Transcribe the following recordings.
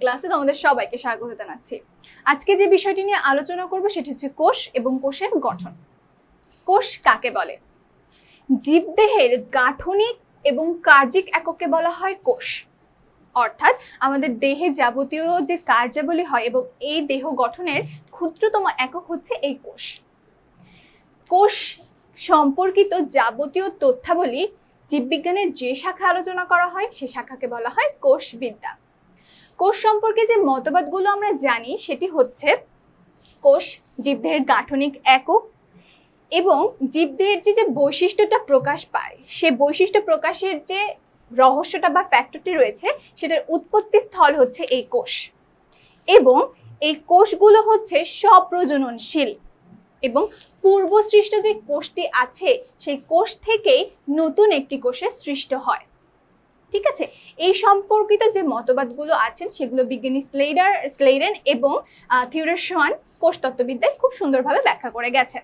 ক্লাসে তোমাদের সবাইকে স্বাগত জানাচ্ছি। আজকে যে বিষয়টি নিয়ে আলোচনা করব সেটি হচ্ছে কোষ এবং কোষের গঠন। কোষ কাকে বলে? জীবদেহের গাঠনিক এবং কার্যিক এককে বলা হয় কোষ। অর্থাৎ আমাদের দেহে যাবতীয় যে কার্যাবলী হয় এবং এই দেহ গঠনের ক্ষুদ্রতম একক হচ্ছে এই কোষ। কোষ সম্পর্কিত যাবতীয় তথ্যাবলী জীববিজ্ঞানের যে শাখা আলোচনা করা হয় সে শাখাকে বলা হয় কোষবিদ্যা। কোষ সম্পর্কে যে মতবাদগুলো আমরা জানি সেটি হচ্ছে কোষ জীবদেহের গাঠনিক একক এবং জীবদেহের যে বৈশিষ্ট্যটা প্রকাশ পায় সে বৈশিষ্ট্য প্রকাশের যে রহস্যটা বা ফ্যাক্টরটি রয়েছে সেটার উৎপত্তি স্থল হচ্ছে এই কোষ এবং এই কোষগুলো হচ্ছে স্বপ্রজননশীল এবং পূর্ব সৃষ্ট যে কোষটি আছে সেই কোষ থেকেই নতুন একটি কোষের সৃষ্টি হয়। ঠিক আছে, এই সম্পর্কিত যে মতবাদগুলো আছেন সেগুলো বিজ্ঞানী স্লেইডেন এবং থিওডর শোয়ান কোষতত্ত্ববিদ্যায় খুব সুন্দরভাবে ব্যাখ্যা করে গেছে।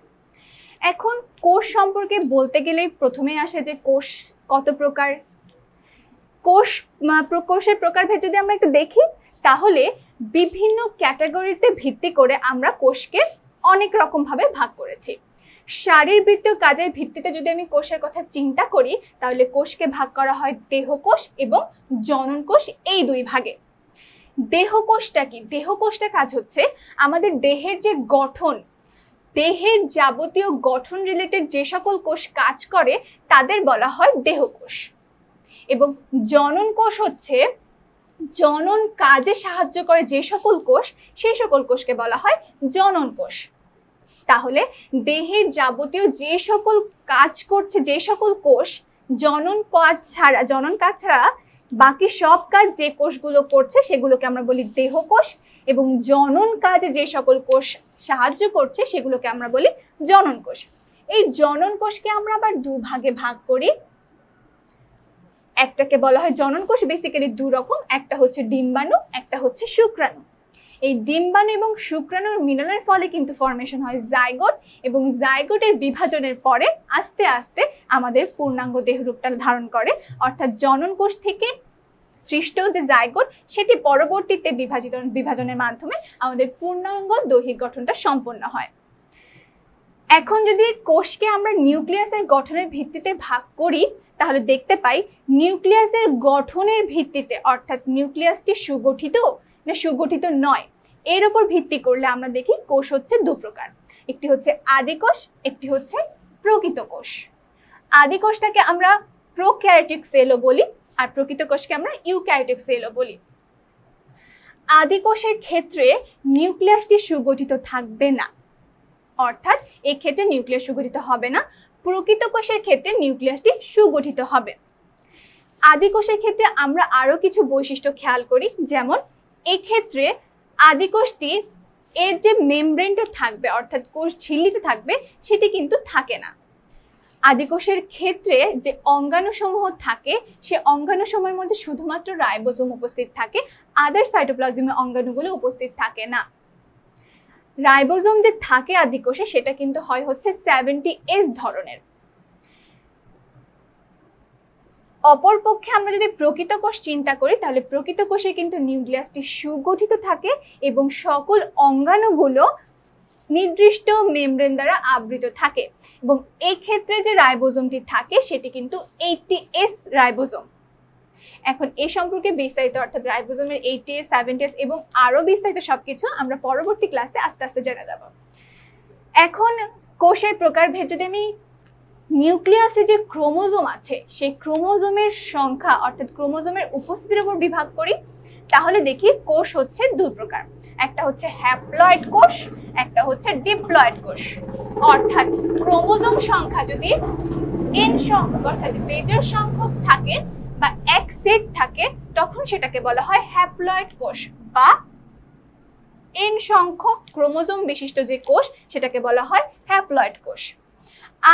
এখন কোষ সম্পর্কে বলতে গেলে প্রথমে আসে যে কোষ কত প্রকার। কোষের প্রকারভেদ যদি আমরা একটু দেখি তাহলে বিভিন্ন ক্যাটাগরিতে ভিত্তি করে আমরা কোষকে অনেক রকম ভাবে ভাগ করেছি। শারীরবৃত্তীয় কাজের ভিত্তিতে যদি আমি কোষের কথা চিন্তা করি তাহলে কোষকে ভাগ করা হয় দেহকোষ এবং জনন কোষ, এই দুই ভাগে। দেহকোষটা কি? দেহকোষটা কাজ হচ্ছে আমাদের দেহের যে গঠন, দেহের যাবতীয় গঠন রিলেটেড যে সকল কোষ কাজ করে তাদের বলা হয় দেহকোষ এবং জনন কোষ হচ্ছে জনন কাজে সাহায্য করে যে সকল কোষ সেই সকল কোষকে বলা হয় জনন কোষ। তাহলে দেহের যাবতীয় যে সকল কাজ করছে যে সকল কোষ জনন কাজ ছাড়া বাকি সব কাজ যে কোষগুলো করছে সেগুলোকে আমরা বলি দেহকোষ এবং জনন কাজে যে সকল কোষ সাহায্য করছে সেগুলোকে আমরা বলি জনন কোষ। এই জনন কোষকে আমরা আবার দুভাগে ভাগ করি। একটাকে বলা হয় জনন কোষ বেসিক্যালি দু রকম, একটা হচ্ছে ডিম্বাণু, একটা হচ্ছে শুক্রাণু। এই ডিম্বাণু এবং শুক্রাণুর মিলনের ফলে কিন্তু ফর্মেশন হয় জাইগোট এবং জাইগোটের বিভাজনের পরে আস্তে আস্তে আমাদের পূর্ণাঙ্গ দেহরূপটা ধারণ করে। অর্থাৎ জনন কোষ থেকে সৃষ্ট যে জাইগোট সেটি পরবর্তীতে বিভাজনের মাধ্যমে আমাদের পূর্ণাঙ্গ দৈহিক গঠনটা সম্পন্ন হয়। এখন যদি কোষকে আমরা নিউক্লিয়াসের গঠনের ভিত্তিতে ভাগ করি তাহলে দেখতে পাই নিউক্লিয়াসের গঠনের ভিত্তিতে অর্থাৎ নিউক্লিয়াসটি সুগঠিত না সুগঠিত নয় এর উপর ভিত্তি করলে আমরা দেখি কোষ হচ্ছে দু প্রকার। একটি হচ্ছে আদি কোষ, একটি হচ্ছে প্রকৃত কোষ। আদি কোষটাকে আমরা প্রোক্যারিওটিক সেলও বলি আর প্রকৃত কোষকে আমরা ইউক্যারিওটিক সেলও বলি। আদি কোষের ক্ষেত্রে নিউক্লিয়াসটি সুগঠিত থাকবে না, অর্থাৎ এই ক্ষেত্রে নিউক্লিয়াস সুগঠিত হবে না। প্রকৃত কোষের ক্ষেত্রে নিউক্লিয়াসটি সুগঠিত হবে। আদি কোষের ক্ষেত্রে আমরা আরো কিছু বৈশিষ্ট্য খেয়াল করি, যেমন এই ক্ষেত্রে আদি কোষটি এর যে মেমব্রেনটা থাকবে অর্থাৎ কোষ ঝিল্লিটা থাকবে সেটি কিন্তু থাকে না। আদি কোষের ক্ষেত্রে যে অঙ্গাণুসমূহ থাকে সে অঙ্গাণুসমূহের মধ্যে শুধুমাত্র রাইবোজোম উপস্থিত থাকে, আদার সাইটোপ্লাজমে অঙ্গাণুগুলো উপস্থিত থাকে না। রাইবোজোম যে থাকে আদি কোষে সেটা কিন্তু হয় হচ্ছে 70S ধরনের। অপরপক্ষে আমরা যদি প্রকৃত কোষ চিন্তা করি তাহলে প্রকৃত কোষে কিন্তু নিউক্লিয়াসটি সুগঠিত থাকে এবং সকল অঙ্গাণুগুলো নির্দিষ্ট মেমব্রেন দ্বারা আবৃত থাকে এবং এই ক্ষেত্রে যে রাইবোজোমটি থাকে সেটি কিন্তু 80S রাইবোজোম। এখন এই সম্পর্কে বিস্তারিত অর্থাৎ রাইবোজোমের 80S, 70S এবং আরো বিস্তারিত সবকিছু আমরা পরবর্তী ক্লাসে আস্তে আস্তে জেনে যাব। এখন কোষের প্রকারভেদ যদি আমি নিউক্লিয়াসে যে ক্রোমোজোম আছে সেই ক্রোমোজোমের সংখ্যা অর্থাৎ ক্রোমোজোমের উপস্থিতির উপর বিভাগ করি তাহলে দেখি কোষ হচ্ছে দুই প্রকার। একটা হচ্ছে হ্যাপ্লয়েড কোষ, একটা হচ্ছে ডিপ্লয়েড কোষ। অর্থাৎ ক্রোমোজোম সংখ্যা যদি n সংখ্যক অর্থাৎ বেজোড় সংখ্যক থাকে বা এক সেট থাকে তখন সেটাকে বলা হয় হ্যাপ্লয়েড কোষ বা n সংখ্যক ক্রোমোজোম বিশিষ্ট যে কোষ সেটাকে বলা হয় হ্যাপ্লয়েড কোষ।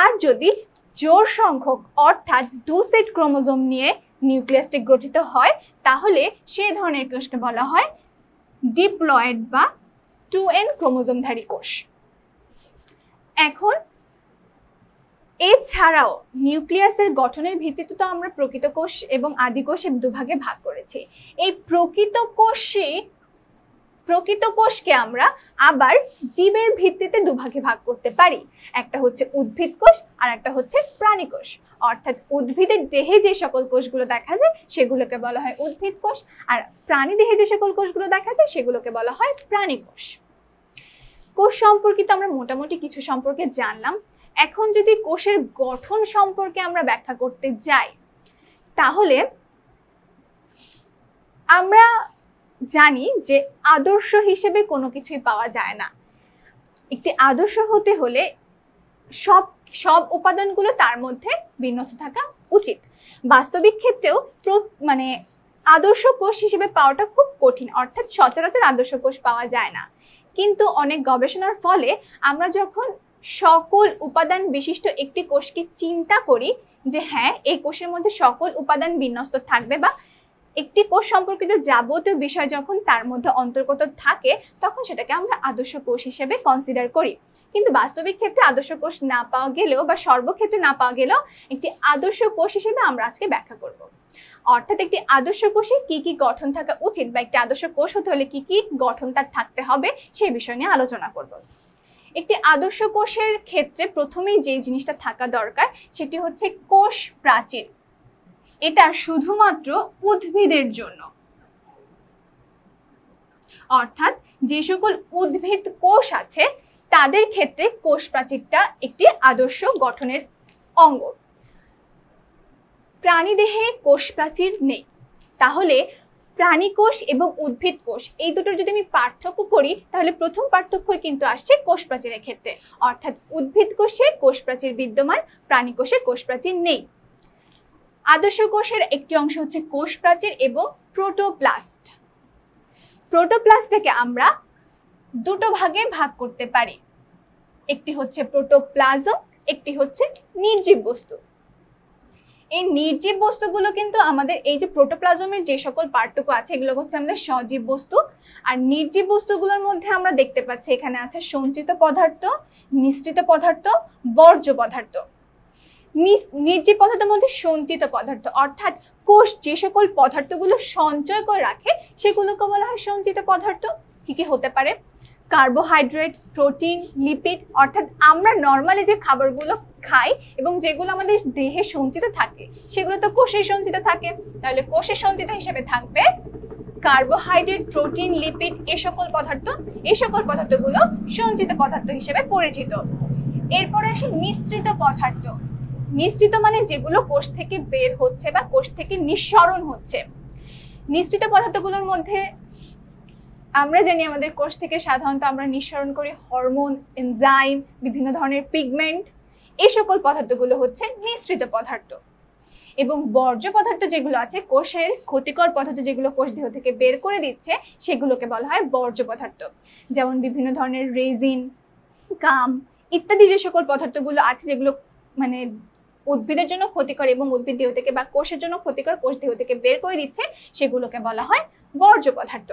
আর যদি জোড় সংখ্যক অর্থাৎ দু সেট ক্রোমোজোম নিয়ে নিউক্লিয়াসটি গঠিত হয় তাহলে সেই ধরনের কোষকে বলা হয় ডিপ্লয়েড বা 2n ক্রোমোজোমধারী কোষ। এখন এছাড়াও নিউক্লিয়াসের গঠনের ভিত্তিতে তো আমরা প্রকৃত কোষ এবং আদি কোষে দুভাগে ভাগ করেছি। এই প্রকৃত কোষকে আমরা আবার জীবের ভিত্তিতে দুভাগে ভাগ করতে পারি। একটা হচ্ছে উদ্ভিদ কোষ আর একটা হচ্ছে প্রাণী কোষ। অর্থাৎ উদ্ভিদের দেহে যে সকল কোষগুলো দেখা যায় সেগুলোকে বলা হয় উদ্ভিদ কোষ, আর প্রাণী দেহে যে সকল কোষগুলো দেখা যায় সেগুলোকে বলা হয় প্রাণী কোষ। কোষ সম্পর্কিত আমরা মোটামুটি কিছু সম্পর্কে জানলাম। এখন যদি কোষের গঠন সম্পর্কে আমরা ব্যাখ্যা করতে যাই, তাহলে আমরা জানি যে আদর্শ হিসেবে কোনো কিছুই পাওয়া যায় না। একটি আদর্শ হতে হলে সব উপাদানগুলো তার মধ্যে বিন্যস্ত থাকা উচিত। বাস্তবিক ক্ষেত্রেও আদর্শ কোষ হিসেবে পাওয়াটা খুব কঠিন, অর্থাৎ সচরাচর আদর্শ কোষ পাওয়া যায় না। কিন্তু অনেক গবেষণার ফলে আমরা যখন সকল উপাদান বিশিষ্ট একটি কোষকে চিন্তা করি যে হ্যাঁ, এই কোষের মধ্যে সকল উপাদান বিন্যস্ত থাকবে, বা একটি কোষ সম্পর্কিত যাবতীয় বিষয় যখন তার মধ্যে অন্তর্গত থাকে, তখন সেটাকে আমরা আদর্শ কোষ হিসেবে কনসিডার করি। কিন্তু বাস্তবিক ক্ষেত্রে আদর্শ কোষ না পাওয়া গেলেও বা সর্বক্ষেত্রে না পাওয়া গেলেও একটি আদর্শ কোষ হিসেবে আমরা আজকে ব্যাখ্যা করব। অর্থাৎ একটি আদর্শ কোষে কি কি গঠন থাকা উচিত, বা একটি আদর্শ কোষ হতে হলে কি কি গঠন তার থাকতে হবে, সেই বিষয় নিয়ে আলোচনা করব। একটি আদর্শ কোষের ক্ষেত্রে প্রথমেই যে জিনিসটা থাকা দরকার সেটি হচ্ছে কোষ প্রাচীর। এটা শুধুমাত্র উদ্ভিদের জন্য, অর্থাৎ যে সকল উদ্ভিদ কোষ আছে তাদের ক্ষেত্রে কোষ প্রাচীরটা একটি আদর্শ গঠনের অঙ্গ। প্রাণীদেহে কোষ প্রাচীর নেই। তাহলে প্রাণী কোষ এবং উদ্ভিদ কোষ এই দুটোর যদি আমি পার্থক্য করি, তাহলে প্রথম পার্থক্যই কিন্তু আসছে কোষ প্রাচীরের ক্ষেত্রে, অর্থাৎ উদ্ভিদ কোষে কোষ প্রাচীর বিদ্যমান, প্রাণী কোষে কোষ প্রাচীর নেই। আদর্শ কোষের একটি অংশ হচ্ছে কোষ প্রাচীর এবং প্রোটোপ্লাস্ট। প্রোটোপ্লাস্টটাকে আমরা দুটো ভাগে ভাগ করতে পারি, একটি হচ্ছে প্রোটোপ্লাজম, একটি হচ্ছে নির্জীব বস্তু। এই নির্জীব বস্তুগুলো কিন্তু আমাদের এই যে প্রোটোপ্লাজমের যে সকল পার্টটুকু আছে এগুলো হচ্ছে আমাদের সজীব বস্তু, আর নির্জীব বস্তুগুলোর মধ্যে আমরা দেখতে পাচ্ছি এখানে আছে সঞ্চিত পদার্থ, নিঃসৃত পদার্থ, বর্জ্য পদার্থ। নির্জীব পদার্থের মধ্যে সঞ্চিত পদার্থ, অর্থাৎ কোষ যে সকল পদার্থগুলো সঞ্চয় করে রাখে সেগুলোকে বলা হয় সঞ্চিত পদার্থ। কি কি হতে পারে? কার্বোহাইড্রেট, প্রোটিন, লিপিড, অর্থাৎ আমরা নর্মালি যে খাবারগুলো খাই এবং যেগুলো আমাদের দেহে সঞ্চিত থাকে সেগুলো তো কোষে সঞ্চিত থাকে। তাহলে কোষে সঞ্চিত হিসেবে থাকবে কার্বোহাইড্রেট, প্রোটিন, লিপিড, এই সকল পদার্থগুলো সঞ্চিত পদার্থ হিসেবে পরিচিত। এরপরে আসে মিশ্রিত পদার্থ। মিশ্রিত মানে যেগুলো কোষ থেকে বের হচ্ছে বা কোষ থেকে নিঃসরণ হচ্ছে। মিশ্রিত পদার্থগুলোর মধ্যে আমরা জানি আমাদের কোষ থেকে সাধারণত আমরা নিঃসরণ করি হরমোন, এনজাইম, বিভিন্ন ধরনের পিগমেন্ট, এই সকল পদার্থগুলো হচ্ছে মিশ্রিত পদার্থ। এবং বর্জ্য পদার্থ যেগুলো আছে, কোষের ক্ষতিকর পদার্থ যেগুলো কোষ দেহ থেকে বের করে দিচ্ছে সেগুলোকে বলা হয় বর্জ্য পদার্থ। যেমন বিভিন্ন ধরনের রেজিন, গাম ইত্যাদি যে সকল পদার্থগুলো আছে যেগুলো উদ্ভিদের জন্য ক্ষতিকর এবং উদ্ভিদ দেহ থেকে বা কোষের জন্য ক্ষতিকর, কোষ দেহ থেকে বের করে দিচ্ছে, সেগুলোকে বলা হয় বর্জ্য পদার্থ।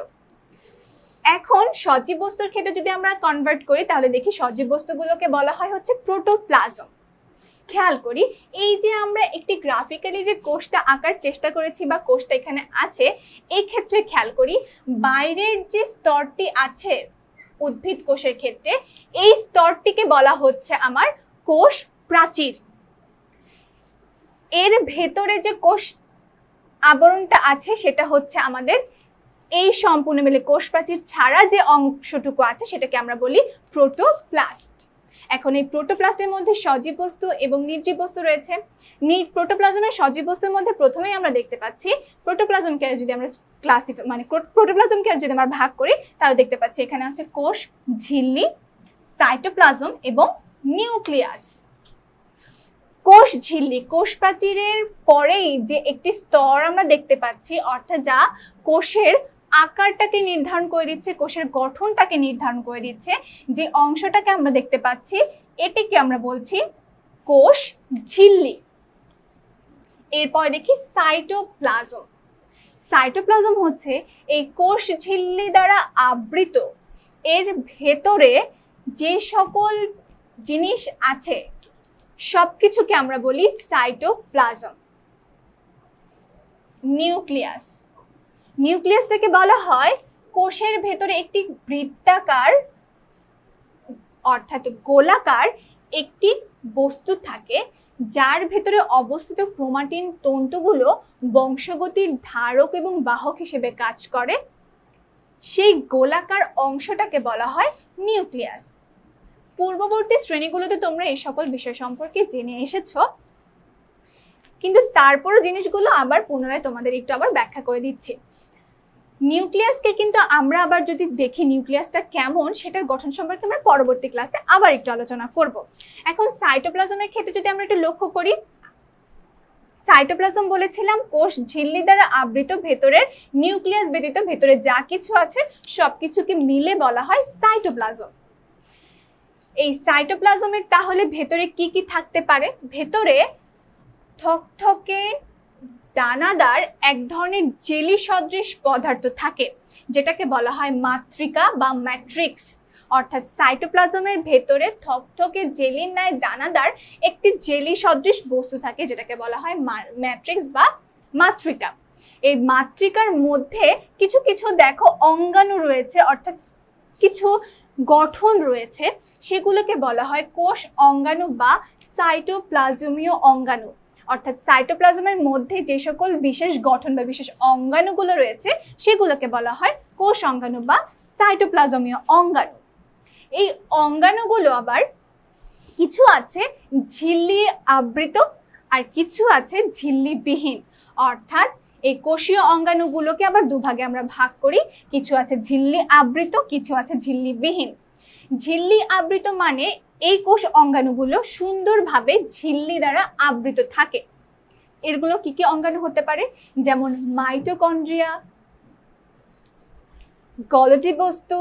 এখন সজীব বস্তুর ক্ষেত্রে যদি আমরা কনভার্ট করি তাহলে দেখি সজীব বস্তুগুলোকে বলা হয় হচ্ছে প্রোটোপ্লাজম। খেয়াল করি এই যে আমরা একটি গ্রাফিক্যালি যে কোষটা আঁকার চেষ্টা করেছি বা কোষটা এখানে আছে, এই ক্ষেত্রে খেয়াল করি বাইরের যে স্তরটি আছে উদ্ভিদ কোষের ক্ষেত্রে, এই স্তরটিকে বলা হচ্ছে আমার কোষ প্রাচীর। এর ভেতরে যে কোষ আবরণটা আছে সেটা হচ্ছে আমাদের এই সম্পূর্ণ মিলে কোষ প্রাচীর ছাড়া যে অংশটুকু আছে সেটাকে আমরা বলি প্রোটোপ্লাস্ট। এখন এই প্রোটোপ্লাস্টের মধ্যে সজীব বস্তু এবং নির্জীব বস্তু রয়েছে। প্রোটোপ্লাজমের সজীব বস্তুর মধ্যে প্রথমেই আমরা দেখতে পাচ্ছি প্রোটোপ্লাজমকে যদি আমরা প্রোটোপ্লাজমকে যদি আমরা ভাগ করি তাহলে দেখতে পাচ্ছি এখানে আছে কোষ ঝিল্লি, সাইটোপ্লাজম এবং নিউক্লিয়াস। কোষ ঝিল্লি কোষ প্রাচীরের পরেই যে একটি স্তর আমরা দেখতে পাচ্ছি, অর্থাৎ যা কোষের আকারটাকে নির্ধারণ করে দিচ্ছে, কোষের গঠনটাকে নির্ধারণ করে দিচ্ছে, যে অংশটাকে আমরা দেখতে পাচ্ছি এটিকে আমরা বলছি কোষ ঝিল্লি। এরপর দেখি সাইটোপ্লাজম। সাইটোপ্লাজম হচ্ছে এই কোষ ঝিল্লি দ্বারা আবৃত, এর ভেতরে যে সকল জিনিস আছে সবকিছুকে আমরা বলি সাইটোপ্লাজম। নিউক্লিয়াস, নিউক্লিয়াসটাকে বলা হয় কোষের ভেতরে একটি বৃত্তাকার অর্থাৎ গোলাকার একটি বস্তু থাকে, যার ভেতরে অবস্থিত ক্রোমাটিন তন্তুগুলো বংশগতির ধারক এবং বাহক হিসেবে কাজ করে। সেই গোলাকার অংশটাকে বলা হয় নিউক্লিয়াস। পূর্ববর্তী শ্রেণীগুলোতে তোমরা এই সকল বিষয় সম্পর্কে জেনে এসেছো, কিন্তু তারপরও জিনিসগুলো আবার পুনরায় তোমাদের একটু আবার ব্যাখ্যা করে দিচ্ছি। নিউক্লিয়াসকে কিন্তু আমরা আবার যদি দেখি নিউক্লিয়াসটা কেমন, সেটার গঠন সম্পর্কে আমরা পরবর্তী ক্লাসে আবার একটু আলোচনা করব। এখন সাইটোপ্লাজমের ক্ষেত্রে যদি আমরা একটু লক্ষ্য করি, সাইটোপ্লাজম বলেছিলাম কোষ ঝিল্লি দ্বারা আবৃত ভেতরের নিউক্লিয়াস ব্যতীত ভেতরে যা কিছু আছে সবকিছুকে মিলে বলা হয় সাইটোপ্লাজম। এই সাইটোপ্লাজমের তাহলে ভেতরে কি কি থাকতে পারে? ভেতরে থকথকে দানাদার এক ধরনের জেলি সদৃশ পদার্থ থাকে, যেটাকে বলা হয় মাতৃকা বা ম্যাট্রিক্স। অর্থাৎ সাইটোপ্লাজমের ভেতরে থকথকে জেলির ন্যায় দানাদার একটি জেলি সদৃশ বস্তু থাকে, যেটাকে বলা হয় ম্যাট্রিক্স বা মাতৃকা। এই মাতৃকার মধ্যে কিছু কিছু দেখো অঙ্গাণু রয়েছে, অর্থাৎ কিছু গঠন রয়েছে, সেগুলোকে বলা হয় কোষ অঙ্গাণু বা সাইটোপ্লাজমীয় অঙ্গাণু। অর্থাৎ সাইটোপ্লাজমের মধ্যে যে সকল বিশেষ গঠন বা বিশেষ অঙ্গাণুগুলো রয়েছে সেগুলোকে বলা হয় কোষ অঙ্গাণু বা সাইটোপ্লাজমীয় অঙ্গাণু। এই অঙ্গাণুগুলো আবার কিছু আছে ঝিল্লি আবৃত আর কিছু আছে ঝিল্লিবিহীন। অর্থাৎ এই কোষীয় অঙ্গাণুগুলোকে আবার দুভাগে আমরা ভাগ করি, কিছু আছে ঝিল্লি আবৃত, কিছু আছে ঝিল্লিবিহীন। ঝিল্লি আবৃত মানে এই কোষ অঙ্গাণুগুলো সুন্দরভাবে ঝিল্লি দ্বারা আবৃত থাকে। এগুলো কি কি অঙ্গাণু হতে পারে? যেমন মাইটোকন্ড্রিয়া, গলজি বস্তু,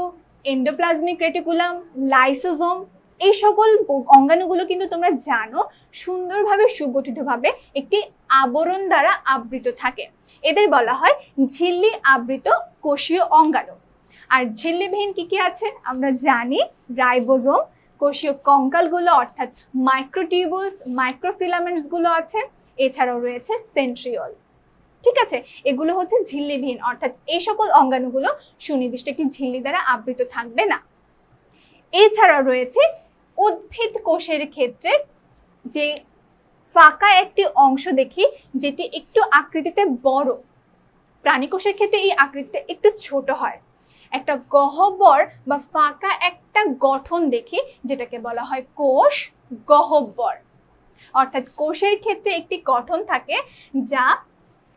এন্ডোপ্লাজমিক রেটিকুলাম, লাইসোজোম। এই সকল অঙ্গাণুগুলো কিন্তু তোমরা জানো সুন্দরভাবে সুগঠিতভাবে একটি আবরণ দ্বারা আবৃত থাকে। এদের বলা হয় ঝিল্লি আবৃত কোষীয় অঙ্গাণু। আর ঝিল্লিবিহীন কি কি আছে আমরা জানি, রাইবোজোম, কোষীয় কঙ্কালগুলো অর্থাৎ মাইক্রোটিউবুলস, মাইক্রোফিলামেন্টসগুলো আছে, এছাড়াও রয়েছে সেন্ট্রিওল। ঠিক আছে, এগুলো হচ্ছে ঝিল্লিবিহীন, অর্থাৎ এই সকল অঙ্গাণুগুলো সুনির্দিষ্ট একটি ঝিল্লি দ্বারা আবৃত থাকবে না। এছাড়াও রয়েছে উদ্ভিদ কোষের ক্ষেত্রে যে ফাঁকা একটি অংশ দেখি, যেটি একটু আকৃতিতে বড়। প্রাণী কোষের ক্ষেত্রে এই আকৃতিটা একটু ছোট হয়। একটা গহ্বর বা ফাঁকা একটা গঠন দেখি, যেটাকে বলা হয় কোষ গহ্বর। অর্থাৎ কোষের ক্ষেত্রে একটি গঠন থাকে যা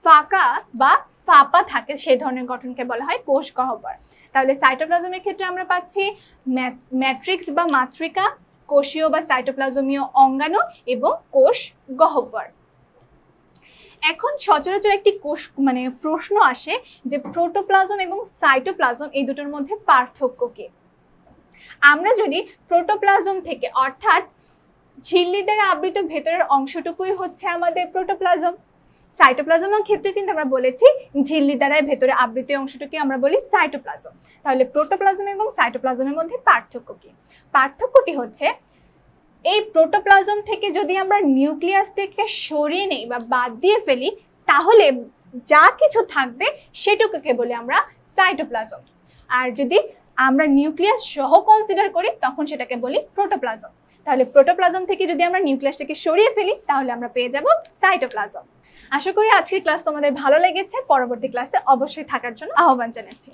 ফাঁকা বা ফাঁপা থাকে, সেই ধরনের গঠনকে বলা হয় কোষ গহ্বর। তাহলে সাইটোপ্লাজমের ক্ষেত্রে আমরা পাচ্ছি ম্যাট্রিক্স বা মাতৃকা, কোষীয় বা সাইটোপ্লাজমীয় অঙ্গাণু এবং কোষ গহ্বর। এখন সচরাচর একটি প্রশ্ন আসে যে প্রোটোপ্লাজম এবং সাইটোপ্লাজম এই দুটোর মধ্যে পার্থক্য কি? আমরা যদি প্রোটোপ্লাজম থেকে, অর্থাৎ ঝিল্লি দ্বারা আবৃত ভেতরের অংশটুকুই হচ্ছে আমাদের প্রোটোপ্লাজম। সাইটোপ্লাজমের ক্ষেত্রে কিন্তু আমরা বলেছি ঝিল্লি দ্বারা ভেতরে আবৃত অংশটুকুই আমরা বলি সাইটোপ্লাজম। তাহলে প্রোটোপ্লাজম এবং সাইটোপ্লাজমের মধ্যে পার্থক্য কি? পার্থক্যটি হচ্ছে এই প্রোটোপ্লাজম থেকে যদি আমরা নিউক্লিয়াসটাকে সরিয়ে নেই বা বাদ দিয়ে ফেলি, তাহলে যা কিছু থাকবে সেটুকুকে বলি আমরা সাইটোপ্লাজম। আর যদি আমরা নিউক্লিয়াস সহ কনসিডার করি তখন সেটাকে বলি প্রোটোপ্লাজম। তাহলে প্রোটোপ্লাজম থেকে যদি আমরা নিউক্লিয়াসটাকে সরিয়ে ফেলি তাহলে আমরা পেয়ে যাব সাইটোপ্লাজম। আশা করি আজকের ক্লাস তোমাদের ভালো লেগেছে। পরবর্তী ক্লাসে অবশ্যই থাকার জন্য আহ্বান জানাচ্ছি।